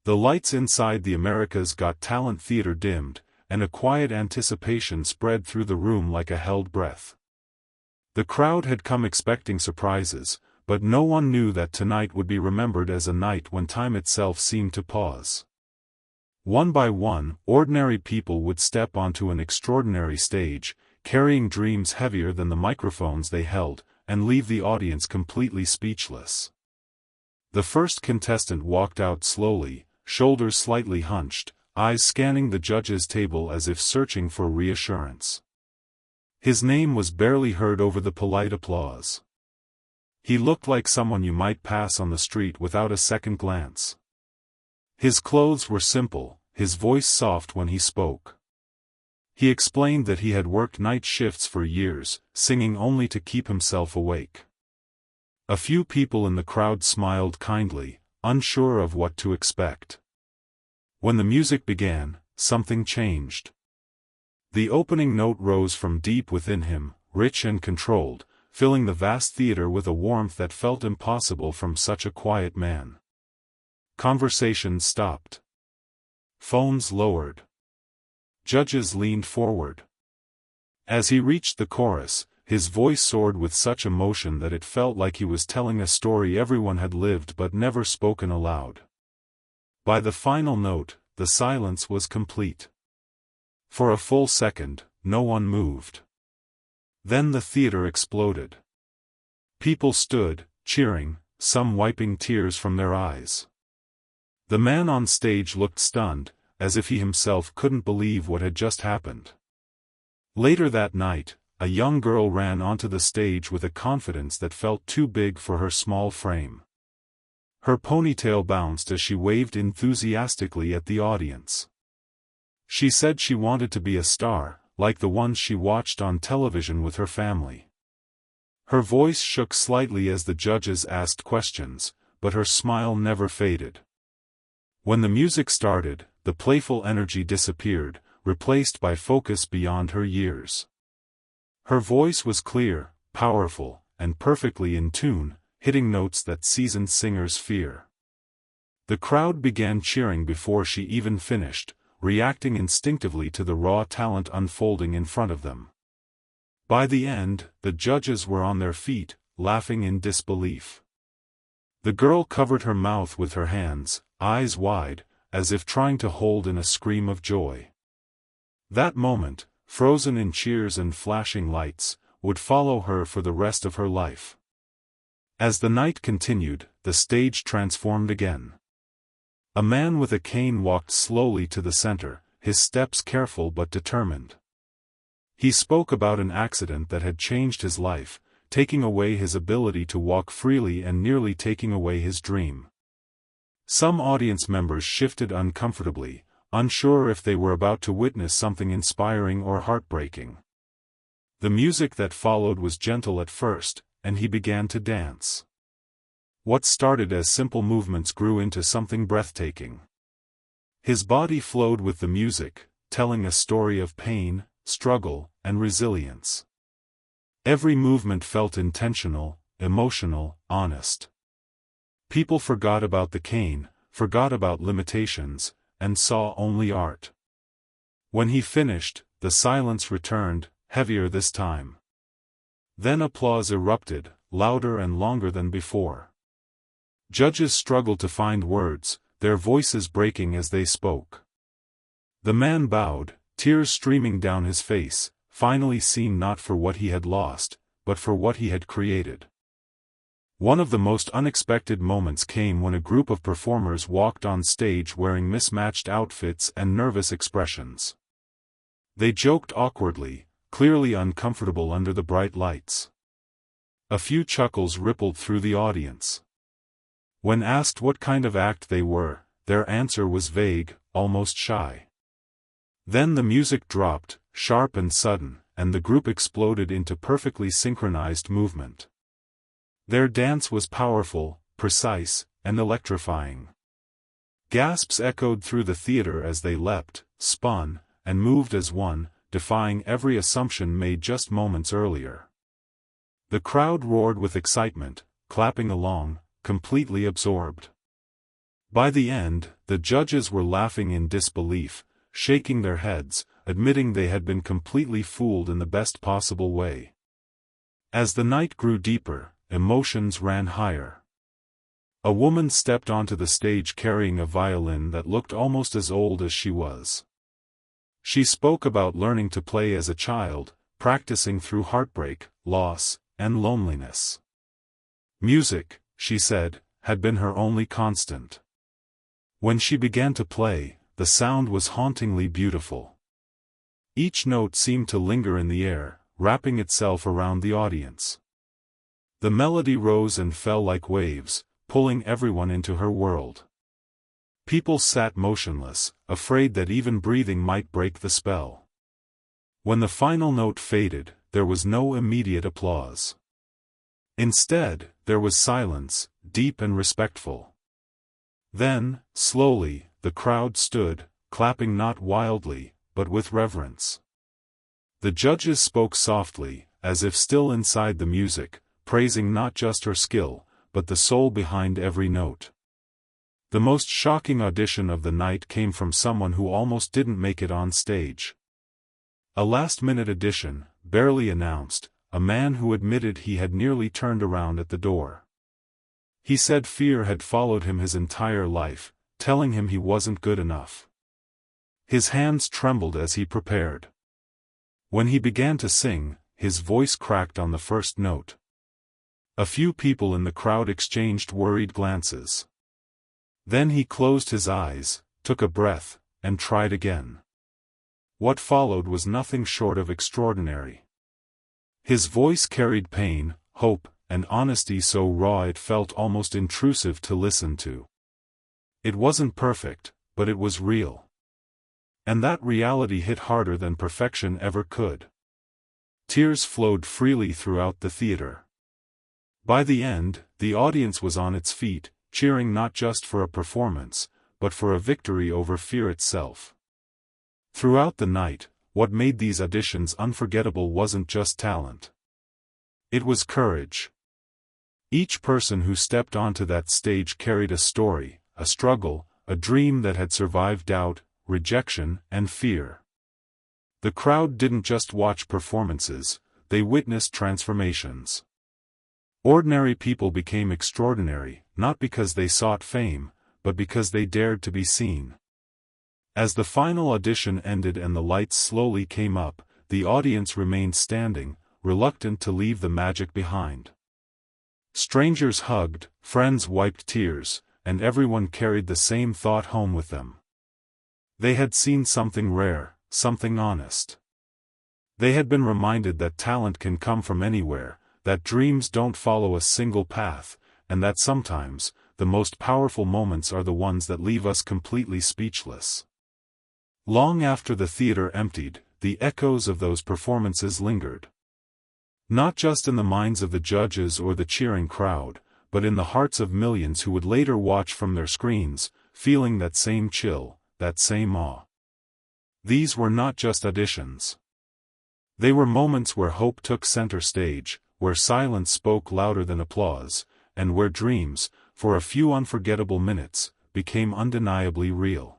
The lights inside the America's Got Talent theater dimmed, and a quiet anticipation spread through the room like a held breath. The crowd had come expecting surprises, but no one knew that tonight would be remembered as a night when time itself seemed to pause. One by one, ordinary people would step onto an extraordinary stage, carrying dreams heavier than the microphones they held, and leave the audience completely speechless. The first contestant walked out slowly, shoulders slightly hunched, eyes scanning the judges' table as if searching for reassurance. His name was barely heard over the polite applause. He looked like someone you might pass on the street without a second glance. His clothes were simple, his voice soft when he spoke. He explained that he had worked night shifts for years, singing only to keep himself awake. A few people in the crowd smiled kindly, unsure of what to expect. When the music began, something changed. The opening note rose from deep within him, rich and controlled, filling the vast theater with a warmth that felt impossible from such a quiet man. Conversations stopped. Phones lowered. Judges leaned forward. As he reached the chorus, his voice soared with such emotion that it felt like he was telling a story everyone had lived but never spoken aloud. By the final note, the silence was complete. For a full second, no one moved. Then the theater exploded. People stood, cheering, some wiping tears from their eyes. The man on stage looked stunned, as if he himself couldn't believe what had just happened. Later that night, a young girl ran onto the stage with a confidence that felt too big for her small frame. Her ponytail bounced as she waved enthusiastically at the audience. She said she wanted to be a star, like the ones she watched on television with her family. Her voice shook slightly as the judges asked questions, but her smile never faded. When the music started, the playful energy disappeared, replaced by focus beyond her years. Her voice was clear, powerful, and perfectly in tune, hitting notes that seasoned singers fear. The crowd began cheering before she even finished, reacting instinctively to the raw talent unfolding in front of them. By the end, the judges were on their feet, laughing in disbelief. The girl covered her mouth with her hands, eyes wide, as if trying to hold in a scream of joy. That moment, frozen in cheers and flashing lights, would follow her for the rest of her life. As the night continued, the stage transformed again. A man with a cane walked slowly to the center, his steps careful but determined. He spoke about an accident that had changed his life, taking away his ability to walk freely and nearly taking away his dream. Some audience members shifted uncomfortably, unsure if they were about to witness something inspiring or heartbreaking. The music that followed was gentle at first, and he began to dance. What started as simple movements grew into something breathtaking. His body flowed with the music, telling a story of pain, struggle, and resilience. Every movement felt intentional, emotional, honest. People forgot about the cane, forgot about limitations, and saw only art. When he finished, the silence returned, heavier this time. Then applause erupted, louder and longer than before. Judges struggled to find words, their voices breaking as they spoke. The man bowed, tears streaming down his face, finally seen not for what he had lost, but for what he had created. One of the most unexpected moments came when a group of performers walked on stage wearing mismatched outfits and nervous expressions. They joked awkwardly, clearly uncomfortable under the bright lights. A few chuckles rippled through the audience. When asked what kind of act they were, their answer was vague, almost shy. Then the music dropped, sharp and sudden, and the group exploded into perfectly synchronized movement. Their dance was powerful, precise, and electrifying. Gasps echoed through the theater as they leapt, spun, and moved as one, defying every assumption made just moments earlier. The crowd roared with excitement, clapping along, completely absorbed. By the end, the judges were laughing in disbelief, shaking their heads, admitting they had been completely fooled in the best possible way. As the night grew deeper, emotions ran higher. A woman stepped onto the stage carrying a violin that looked almost as old as she was. She spoke about learning to play as a child, practicing through heartbreak, loss, and loneliness. Music, she said, had been her only constant. When she began to play, the sound was hauntingly beautiful. Each note seemed to linger in the air, wrapping itself around the audience. The melody rose and fell like waves, pulling everyone into her world. People sat motionless, afraid that even breathing might break the spell. When the final note faded, there was no immediate applause. Instead, there was silence, deep and respectful. Then, slowly, the crowd stood, clapping not wildly, but with reverence. The judges spoke softly, as if still inside the music, praising not just her skill, but the soul behind every note. The most shocking audition of the night came from someone who almost didn't make it on stage. A last-minute audition, barely announced, a man who admitted he had nearly turned around at the door. He said fear had followed him his entire life, telling him he wasn't good enough. His hands trembled as he prepared. When he began to sing, his voice cracked on the first note. A few people in the crowd exchanged worried glances. Then he closed his eyes, took a breath, and tried again. What followed was nothing short of extraordinary. His voice carried pain, hope, and honesty so raw it felt almost intrusive to listen to. It wasn't perfect, but it was real. And that reality hit harder than perfection ever could. Tears flowed freely throughout the theater. By the end, the audience was on its feet, cheering not just for a performance, but for a victory over fear itself. Throughout the night, what made these auditions unforgettable wasn't just talent. It was courage. Each person who stepped onto that stage carried a story, a struggle, a dream that had survived doubt, rejection, and fear. The crowd didn't just watch performances, they witnessed transformations. Ordinary people became extraordinary, not because they sought fame, but because they dared to be seen. As the final audition ended and the lights slowly came up, the audience remained standing, reluctant to leave the magic behind. Strangers hugged, friends wiped tears, and everyone carried the same thought home with them. They had seen something rare, something honest. They had been reminded that talent can come from anywhere, that dreams don't follow a single path, and that sometimes, the most powerful moments are the ones that leave us completely speechless. Long after the theater emptied, the echoes of those performances lingered. Not just in the minds of the judges or the cheering crowd, but in the hearts of millions who would later watch from their screens, feeling that same chill, that same awe. These were not just auditions. They were moments where hope took center stage, where silence spoke louder than applause, and where dreams, for a few unforgettable minutes, became undeniably real.